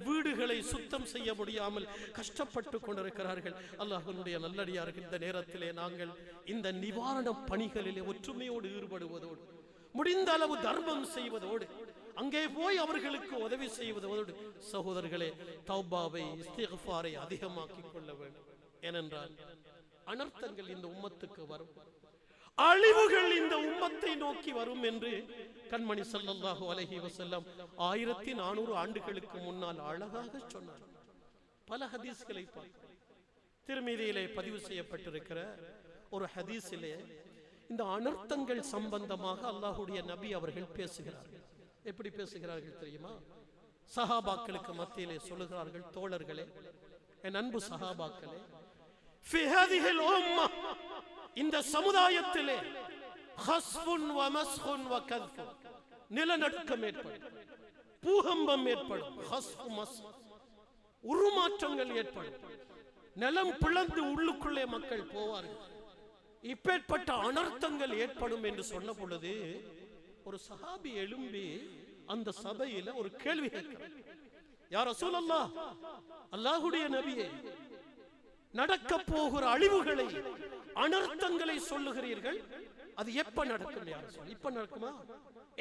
வீடுகளை சுத்தம் செய்ய முடியாமல் கஷ்டப்பட்டு கொண்டிருக்கிறார்கள். அல்லாஹ்வுடைய நல்லடியார்கள், இந்த நேரத்திலே நாங்கள் இந்த நிவாரண பணிகளிலே ஒற்றுமையோடு ஈடுபடுவதோடு, முடிந்த அளவு தர்மம் செய்வதோடு, அங்கே போய் அவர்களுக்கு உதவி செய்வதோடு சகோதரர்களே, தௌபாவை, இஸ்திக்ஃபாரை அதிகமாக்கிக் கொள்ள வேண்டும். ஏனென்றால் அனர்த்தங்கள் இந்த உம்மத்துக்கு வரும், அழிவுகள் இந்த உம்மத்தை நோக்கி வரும் என்று கண்மணி ஸல்லல்லாஹு அலைஹி வஸல்லம் 1400 ஆண்டுகளுக்கு முன்னால் அழகாக சொன்னார். பல ஹதீஸ்களை பார்க்கிறோம். திருமீதியிலே பதிவு செய்யப்பட்டிருக்கிற ஒரு ஹதீஸிலே இந்த அனர்த்தங்கள் சம்பந்தமாக அல்லாஹ்வுடைய நபி அவர்கள் பேசுகிறார்கள். எப்படி பேசுகிறார்கள் தெரியுமா? சஹாபாக்களுக்கு மத்தியிலே சொல்லுகிறார்கள், தோழர்களே, என் அன்பு சஹாபாக்களே, ஃபி ஹாதிஹில் உம்மah, இந்த சமுதாயத்திலே ஹஸ்ஃபுன் வ மஸ்ஹுன் வ கத்ஃபுன், நிலநடுக்கம் ஏற்படும், பூகம்பம் ஏற்படும், ஹஸ்ஃப் மஸ், உருமாற்றங்கள் ஏற்படும், நிலம் பிளந்து உள்ளுக்குள்ளே மக்கள் போவார்கள், இப்பேற்பட்ட அனர்த்தங்கள் ஏற்படும் என்று சொன்ன பொழுது ஒரு சஹாபி எழும்பி அந்த சபையில ஒரு கேள்வி கேட்கிறார். யா ரசூலல்லாஹ், அல்லாஹ்வுடைய நபியே, நடக்க போகிற அழிவுகளை, அனர்த்தங்களை சொல்லுகிறீர்கள், அது எப்ப நடக்கும் யா ரசூல்? இப்ப நடக்குமா?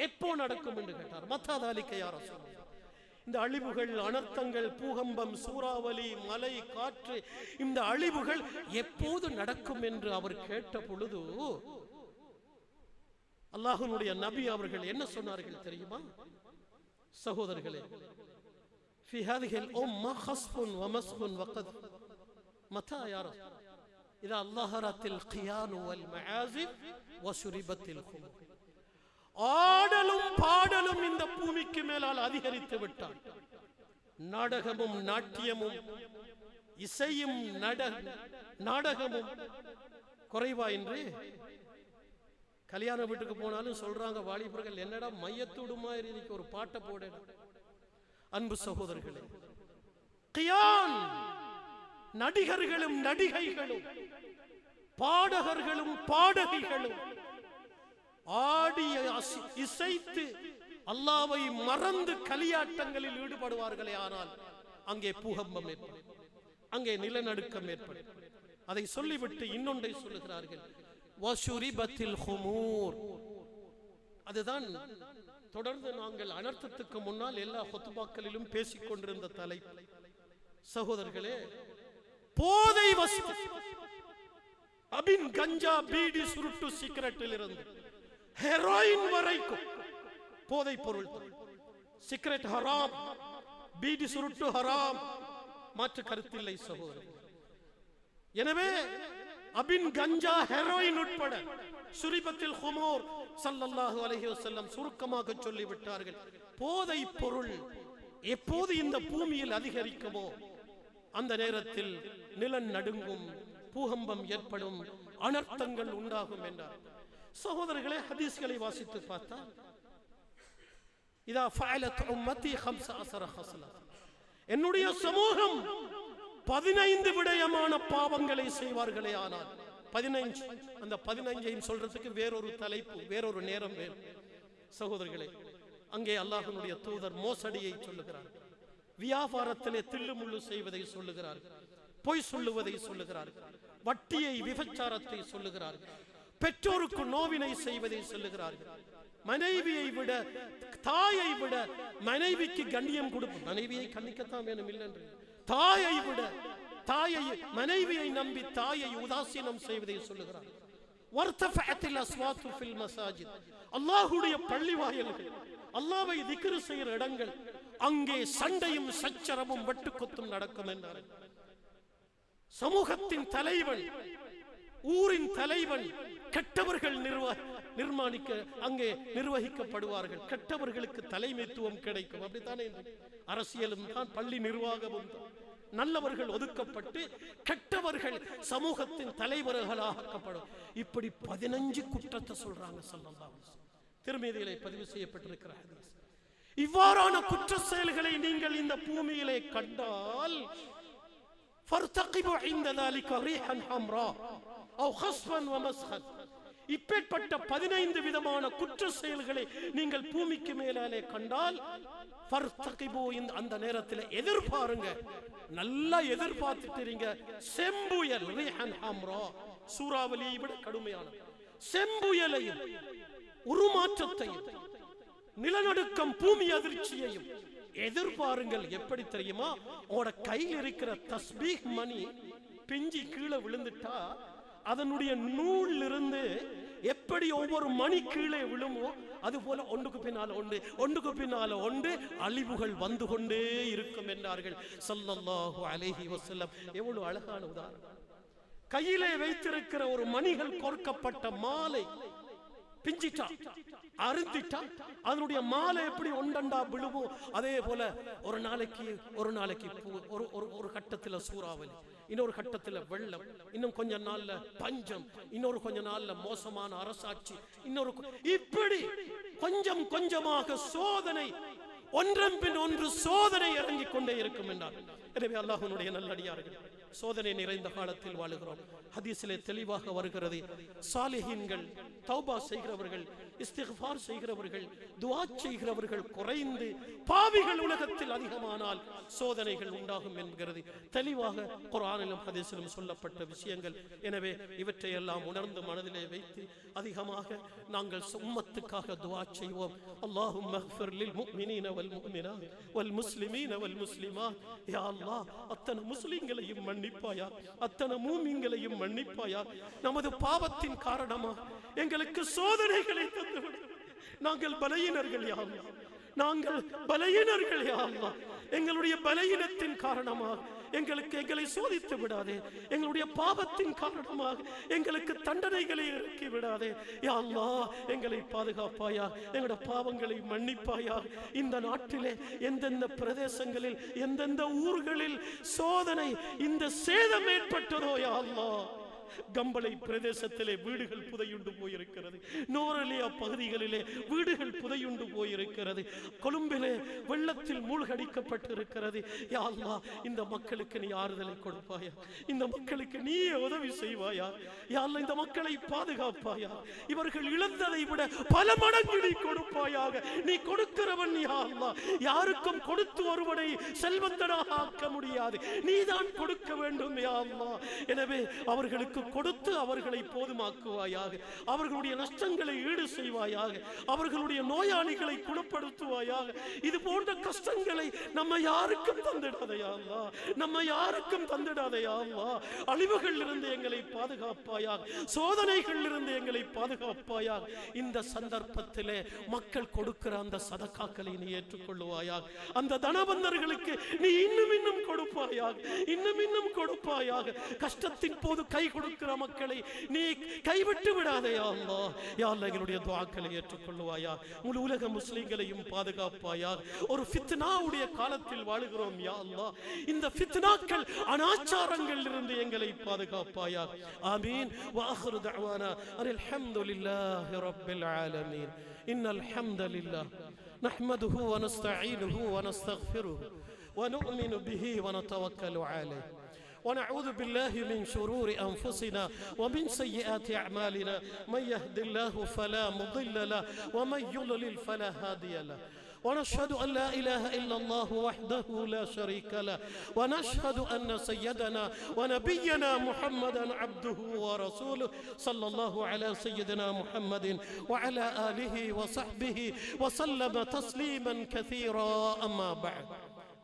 எப்போ நடக்கும் என்று கேட்டார். மத்தாதாலிக்க யா ரசூல், இந்த அழிவுகள், அனர்த்தங்கள், பூகம்பம், சூறாவளி, மலை, காற்று, இந்த அழிவுகள் எப்போது நடக்கும் என்று அவர் கேட்ட பொழுது அல்லாஹ்வுடைய நபி அவர்கள் என்ன சொன்னார்கள் தெரியுமா சகோதரர்களே? في هذه الأمة خصف ومسخ وقذف متى يا رسول؟ إذا ظهرت القيان والمعازف وشربت الخمر. ஆடலும் பாடலும் இந்த பூமிக்கு மேலால் அதிகரித்து விட்டால், நாடகமும் நாட்டியமும் இசையும் நாடகமும் குறைவா என்று கல்யாண வீட்டுக்கு போனாலும் சொல்றாங்க வாலிபர்கள், என்னடா மையத்தூடுமா இருக்கு, ஒரு பாட்டை போட. அன்பு சகோதரர்களே, கியான் நடிகர்களும் நடிகைகளும் பாடகர்களும் பாடகிகளும் ஆடி இசைத்து அல்லாஹ்வை மறந்து களியாட்டங்களில் ஈடுபடுவார்களே, ஆனால் அங்கே பூகம்பம் ஏற்படும், அங்கே நிலநடுக்கம் ஏற்படும். அதை சொல்லிவிட்டு இன்னொன்றை சொல்லுகிறார்கள், வஷுரிபத்தில் ஹுமூர். அதுதான் தொடர்ந்து நாங்கள் அனர்த்தத்துக்கு முன்னால் எல்லா ஹுத்பாக்களிலும் பேசிக் கொண்டிருந்த தலைப்பு. சகோதரர்களே, போதை வஸ்து, அபின், கஞ்சா, பீடி, சுருட்டு, சிகரெட்டில் இருந்து ஹெரோயின் வரைக்கும் போதை பொருள். சிகரெட் ஹராம், பீடி சுருட்டு ஹராம், மாற்று கருத்தில்லை சகோதரர். எனவே அபின், கஞ்சா, ஹெரோயின் உட்பட சுரிபத்தில் ஹுமூர் ஸல்லல்லாஹு அலைஹி வஸல்லம் சுருக்கமாக சொல்லிவிட்டார்கள். போதை பொருள் எப்போது இந்த பூமியில் அதிகரிக்குமோ அந்த நேரத்தில் நிலம் நடுங்கும், பூகம்பம் ஏற்படும், அனர்த்தங்கள் உண்டாகும் என்றார். சகோதரர்களே, ஹதீஸ்களை வாசித்து பார்த்தா, இதா ஃபஅலத் உம்மத்தி 15 ஹஸ்லா, என்னுடைய சமூகம் 15 விடயமான பாவங்களை செய்வார்களே ஆனால் 15, அந்த 15ஐயும் சொல்றதுக்கு வேறொரு தலைப்பு, வேறொரு நேரம் வேறு. சகோதரர்களே, அங்கே அல்லாஹ்வுடைய தூதர் மோசடியை சொல்லுகிறார், வியாபாரத்திலே தில்லுமுள்ளு செய்வதை சொல்லுகிறார், பொய் சொல்லுவதை சொல்லுகிறார், வட்டியை, விபச்சாரத்தை சொல்லுகிறார், பெற்றோருக்கு நோவினை செய்வதை சொல்லுகிறார்கள், மனைவியை விட, தாயை விட மனைவிக்கு கண்ணியம் கொடுப்போம், மனைவியை கண்ணிக்கத்தான் வேணும் இல்லை, தாயை விட, தாயை, மனைவியை நம்பி தாயை உதாசீனம் செய்வதை சொல்லுகிறார். வர்தஃபஅத்தில் அஸ்வாத்து ஃபில் மசாஜித், அல்லாஹ்வுடைய பள்ளி வாயில்கள், அல்லாஹ்வை திக்ர் செய்கிற இடங்கள், அங்கே சண்டையும் சச்சரவும் வெட்டுக்குத்தும் நடக்கும் என்றார். சமூகத்தின் தலைவன், ஊரின் தலைவன், கெட்டவர்கள் நிர்மாணிக்க அங்கே நிர்வகிக்கப்படுவார்கள், கெட்டவர்களுக்கு தலைமைத்துவம் கிடைக்கும். அப்படித்தானே அரசியலும் தான், பள்ளி நிர்வாகமும் தான். நல்லவர்கள் ஒதுக்கப்பட்டு கெட்டவர்கள் சமூகத்தின் தலைவர்களாக ஆக்கப்படும். இப்படி 15 குற்றத்தை சொல்றாங்க ஸல்லல்லாஹு அலைஹி வஸல்லம். திருமீதியிலே பதிவு செய்யப்பட்டிருக்கிற ஹதீஸ். இவ்வாறான குற்ற செயல்களை நீங்கள் இந்த பூமியிலே கண்டால், ஃபர்தகிபு இன்த ذلك ريحا حمراء او خصفا ومسخا, இப்பேற்பட்ட 15 விதமான குற்ற செயல்களை நீங்கள் பூமிக்கு மேலாலே கண்டால், ஃபர்தகிபு, அந்த நேரத்தில் எதிர்பாருங்க, நல்லா எதிர்பார்த்துட்டீங்க. செம்புயல், ரீஹன் ஹம்ரா, சூறாவளியை விட கடுமையான செம்புயலையும் உருமாற்றத்தையும் நிலநடுக்கம், பூமி அதிர்ச்சியையும் எதிர்பாருங்கள். எப்படி தெரியுமா? உங்களோட கையில் இருக்கிற தஸ்பீஹ் மணி பிஞ்சி கீழே விழுந்துட்டா அதனுடைய நூல் இருந்து எப்படி ஒவ்வொரு மணி கீழே விழுமோ அது போல ஒன்றுக்கு பின்னால ஒன்று, ஒன்றுக்கு பின்னால ஒன்று அழிவுகள் வந்து கொண்டே இருக்கும் என்றார்கள் ஸல்லல்லாஹு அலைஹி வஸல்லம். எவ்வளவு அழகான உதாரணம்! கையிலே வைத்திருக்கிற ஒரு மணிகள் கோர்க்கப்பட்ட மாலை பிஞ்சிட்டா, அறுத்திட்டா, அதனுடைய மாலை எப்படி ஒண்டண்டா விழுவோ அதே போல ஒரு நாளைக்கு ஒரு கட்டத்துல சூறாவளி, இன்னொரு கட்டத்துல வெள்ளம், இன்னும் கொஞ்ச நாள்ல பஞ்சம், இன்னொரு கொஞ்ச நாள்ல மோசமான அரசாட்சி, இன்னொரு, இப்படி கொஞ்சம் கொஞ்சமாக சோதனை, ஒன்றன் பின் ஒன்று சோதனை இறங்கிக் கொண்டே இருக்கும் என்றார். எனவே அல்லாஹ்வுடைய நல்லடியார்கள், சோதனை நிறைந்த காலத்தில் வாழுகிறோம். ஹதீஸிலே தெளிவாக வருகிறது, சாலிஹீன்கள், தௌபா செய்கிறவர்கள், இஸ்திக்ஃபார் செய்கிறவர்கள், துஆ செய்கிறவர்கள் குறைந்து பாவிகள் உலகத்தில் அதிகமானால் சோதனைகள் உண்டாகும் என்கிறது தெளிவாக குர்ஆனிலும் ஹதீஸிலும் சொல்லப்பட்ட விஷயங்கள். எனவே இவற்றை எல்லாம் உணர்ந்து மனதிலே வைத்து அதிகமாக நாங்கள் உம்மத்துக்காக துஆ செய்வோம். அல்லாஹும்ம இக்ஃபிர் லில் முஃமினீன வல் முஃமினாத் வல் முஸ்லிமீன வல் முஸ்லிமாத். யா அல்லாஹ், அத்தனை முஸ்லிம்களையும் மன்னிப்பாயா, அத்தனை மூமின்களையும் மன்னிப்பாயா. நமது பாவத்தின் காரணமாக எங்களுக்கு சோதனைகளை தந்துவிடு. நாங்கள் பலவீனர்கள் யா அல்லாஹ், நாங்கள் பலவீனர்கள் யா அல்லாஹ். எங்களுடைய பலவீனத்தின் காரணமாக எங்களை சோதித்து விடாதே. எங்களுடைய பாவத்தின் காரணமாக எங்களுக்கு தண்டனைகளை இறக்கி விடாதே யா அல்லாஹ். எங்களை பாதுகாப்பாயா, எங்களுடைய பாவங்களை மன்னிப்பாயா. இந்த நாட்டிலே எந்தெந்த பிரதேசங்களில் எந்தெந்த ஊர்களில் சோதனை இந்த சேதம் ஏற்பட்டதோ யா அல்லாஹ், கம்பளை பிரதேசத்திலே வீடுகள் புதையுண்டு போயிருக்கிறது, நோரலியா பகுதிகளிலே வீடுகள் புதையுண்டு போயிருக்கிறது, கொழும்பிலே வெள்ளத்தில் மூழ்கடிக்கப்பட்டிருக்கிறது. யா அல்லாஹ், இந்த மக்களுக்கு நீ ஆறுதலை கொடுப்பாயா, இந்த மக்களுக்கு நீ உதவி செய்வாயா. யா அல்லாஹ், இந்த மக்களை பாதுகாப்பாயா. இவர்கள் இழந்ததை விட பல மடங்கு நீ கொடுப்பாயாக. நீ கொடுக்கிறவன் யா அல்லாஹ். யாருக்கும் கொடுத்து ஒருவனை செல்வந்தனாக ஆக்க முடியாது, நீதான் கொடுக்க வேண்டும் யா அல்லாஹ். எனவே அவர்களுக்கு கொடுத்து அவர்களை போதுமாக்குவாயாக, அவர்களுடைய நஷ்டங்களை ஈடு செய்வாயாக, அவர்களுடைய நோயாளிகளை குணப்படுத்துவாயாக. இது போன்ற கஷ்டங்களை நம்ம யாருக்கும் தந்திடாதையா அல்லாஹ், நம்ம யாருக்கும் தந்திடாதையா அல்லாஹ். அழிவுகள் இருந்து எங்களை பாதுகாப்பாயாக, சோதனைகள் இருந்து எங்களை பாதுகாப்பாயாக. இந்த சந்தர்ப்பத்திலே மக்கள் கொடுக்கிற அந்த சதகாக்களை நீ ஏற்றுக்கொள்ளுவாயாக. அந்த தனவந்தர்களுக்கு நீ இன்னும் இன்னும் கொடுப்பாயாக, இன்னும் இன்னும் கொடுப்பாயாக. கஷ்டத்தின் போது கை கொடுக்கிற மக்களை நீ கைவிட்டு விடாதே யா அல்லாஹ். யா அல்லாஹ், எங்களுடைய துஆக்களை ஏற்றுக்கொள்ளுவாயா. முழு உலக முஸ்லிம்களையும் பாதுகாப்பாயா. ஒரு ஃபித்னாவுடைய காலத்தில் வாழுகிறோம் யா அல்லாஹ். இந்த ஃபித்னாக்கள் அனாச்சாரங்கள் இருந்து எங்களை பாதுகாப்பாயா. ஆமீன். வ ஆகிரு தஅவானா அல்ஹம்துலில்லாஹி ரப்பில் ஆலமீன். இன்னல் ஹம்தலில்லாஹ் நஹ்மதுஹு வ நஸ்தஈனுஹு வ நஸ்தக்ஃபிருஹு வ நு'மினு பிஹி வ நதவக்கலு அலைஹி ونعوذ بالله من شرور أنفسنا ومن سيئات أعمالنا. من يهد الله فلا مضل له ومن يضلل فلا هادي له. ونشهد أن لا إله إلا الله وحده لا شريك له. ونشهد أن سيدنا ونبينا محمدا عبده ورسوله صلى الله على سيدنا محمد وعلى آله وصحبه وسلم تسليما كثيرا. أما بعد،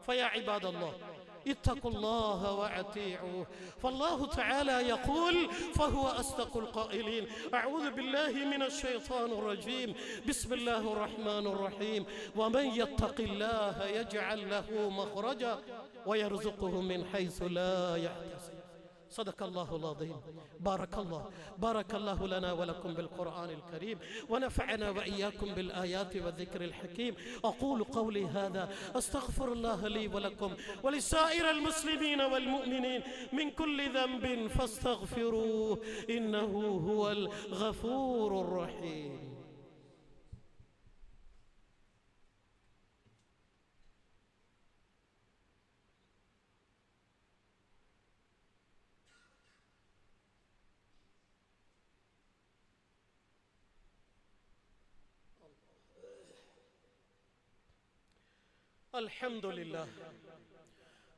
فيا عباد الله، اتقوا الله وأطيعوه. فالله تعالى يقول فهو أصدق القائلين. أعوذ بالله من الشيطان الرجيم. بسم الله الرحمن الرحيم. ومن يتق الله يجعل له مخرجا ويرزقه من حيث لا يحتسب. صدق الله العظيم. بارك الله لنا ولكم بالقرآن الكريم، ونفعنا وإياكم بالآيات والذكر الحكيم. أقول قولي هذا، أستغفر الله لي ولكم ولسائر المسلمين والمؤمنين من كل ذنب فاستغفروه إنه هو الغفور الرحيم.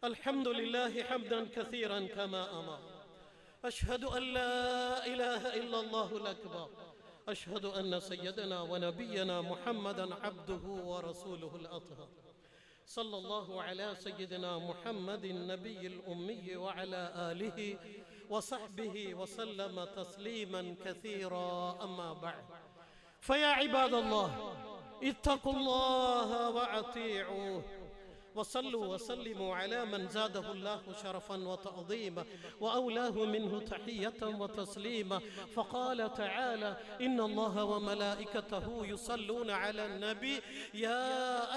الحمد لله حمدا كثيرا كما أمر. أشهد أن لا إله إلا الله الأكبر. أشهد أن سيدنا ونبينا محمدا عبده ورسوله الأطهر. صلى الله على سيدنا محمد النبي الأمي وعلى آله وصحبه وسلم تسليما كثيرا. أما بعد، فيا عباد الله، اتقوا الله وأطيعوه. وصلوا وسلموا على من زاده الله شرفا وتعظيما وأولاه منه تحية وتسليما. فقال تعالى: إن الله وملائكته يصلون على النبي يا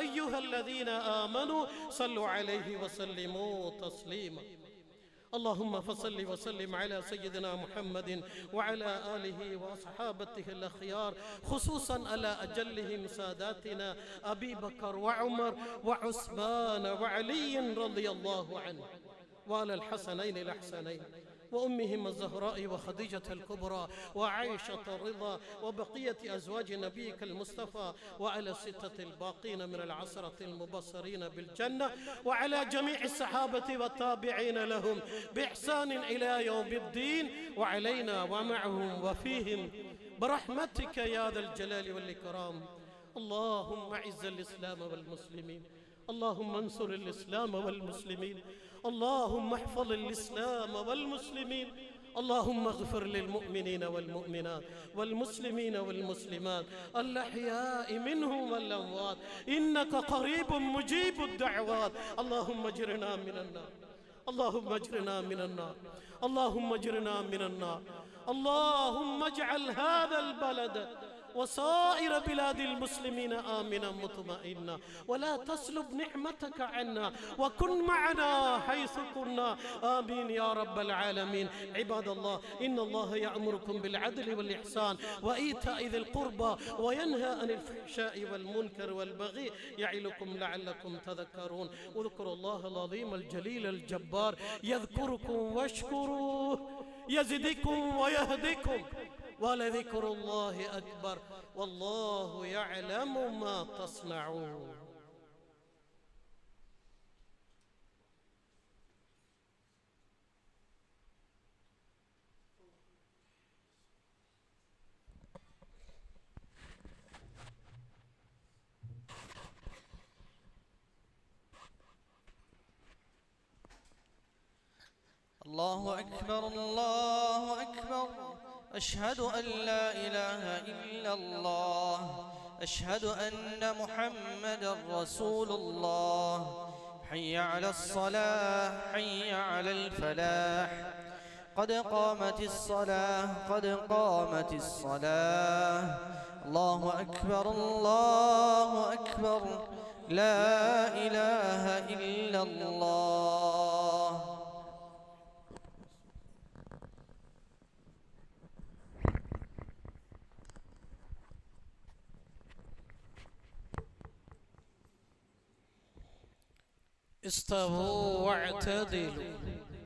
أيها الذين آمنوا صلوا عليه وسلموا تسليما. اللهم فصل وسلم على سيدنا محمد وعلى آله وأصحابته الأخيار، خصوصا على أجلهم ساداتنا أبي بكر وعمر وعثمان وعلي رضي الله عنه. وعلى الحسنين الأحسنين وأمهم الزهراء وخديجة الكبرى وعائشة الرضا وبقية أزواج نبيك المصطفى وعلى الستة الباقين من العشرة المبصرين بالجنة وعلى جميع الصحابة والتابعين لهم بإحسان إلى يوم الدين وعلينا ومعهم وفيهم برحمتك يا ذا الجلال والإكرام. اللهم أعز الإسلام والمسلمين، اللهم انصر الإسلام والمسلمين، اللهم احفظ الإسلام والمسلمين، اللهم اغفر للمؤمنين والمؤمنات والمسلمين والمسلمات الأحياء منهم والأموات إنك قريب مجيب الدعوات. اللهم اجرنا من النار، اللهم اجرنا من النار، اللهم اجرنا من النار. اللهم اجعل هذا البلد وسائر بلاد المسلمين آمنا مطمئنا ولا تسلب نعمتك عنا وكن معنا حيث كنا. آمين يا رب العالمين. عباد الله، إن الله يأمركم بالعدل والإحسان وإيتاء ذي القربى وينهى عن الفحشاء والمنكر والبغي يعظكم لعلكم تذكرون. اذكروا الله العظيم الجليل الجبار يذكركم واشكروه يزدكم ويهدكم ولذكر الله أكبر والله يعلم ما تصنعون. الله أكبر الله أكبر. أشهد أن لا إله إلا الله. أشهد أن محمدا رسول الله. حي على الصلاة حي على الفلاح. قد قامت الصلاة قد قامت الصلاة. الله أكبر الله أكبر. لا إله إلا الله. استووا واعتدلوا